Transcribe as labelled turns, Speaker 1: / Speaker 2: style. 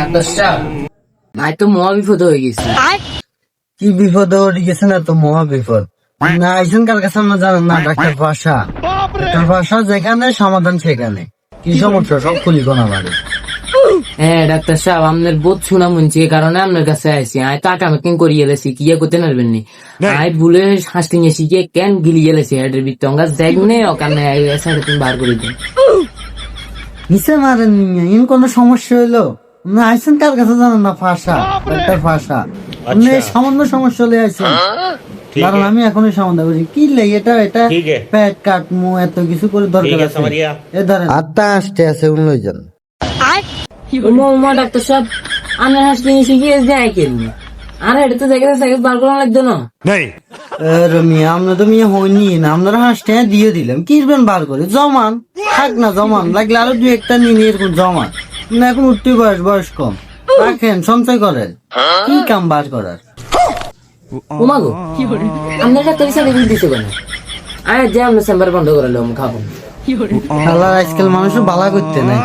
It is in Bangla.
Speaker 1: ডাক্তার সাহেব, ভাই তো মহা বিপদ হয়ে গেছে।
Speaker 2: কি বিপদ ওর গেছে না তো মহা বিপদ। না আইসেন কার কাছে আমরা জানেন না, ডাক্তার ভাষা। ডাক্তার ভাষা যেখানে সমাধান সেখানে। কি সমস্যা সব খুলি কোনা বাড়ি।
Speaker 1: হ্যাঁ ডাক্তার সাহেব, আপনার বোধ শোনা মনছি, এই কারণে আপনার কাছে আইসি। আয় টাকা মেকিং করিয়ে এলেছি, কি করতে পারবেন নি। আয় ভুলে হাসতে গেছি গিয়ে কেন গিলিয়ে এলেছি হেডের ভিতরে অঙ্গা যাই নে ওখানে সাড়ে তিন বার করে দিন।
Speaker 2: নিচে মারেন ইন কোন সমস্যা হইলো না আইসেন কার কাছে জানেন না, ফাঁসা ডাক্তার ফাঁসা। আপনি সামান্য সমস্যা হলে আইসেন, কারণ আমি এখনই সমাধান করছি। কি লাই এটা এটা পেট কাটমু এত কিছু করে দরকার আছে। এ ধরেন আটটা আসতে আছে উনি যান।
Speaker 1: উমা ডাক্তার সাহেব, আপনার হাসতে গেছি গিয়ে যাই কেমনি। আর এটা তো দেখে সাইকেল বার করা লাগতো না।
Speaker 2: মিয়া আমরা তো মিয়া হইনি না, আপনারা হাসতে দিয়ে দিলাম, কিরবেন বার করে জমান থাক না, জমান লাগলে আরো দুই একটা নিয়ে এরকম জমান না। এখন উঠতে বয়স কম, রাখেন সঞ্চয় করেন, কি কাম বার করার।
Speaker 1: উমা গো, আপনার ডাক্তার সার্টিফিকেট দিছে কেন? আয় যে আপনার চেম্বার বন্ধ করে খাবো।
Speaker 2: আজকাল মানুষ বালা করতে নাই।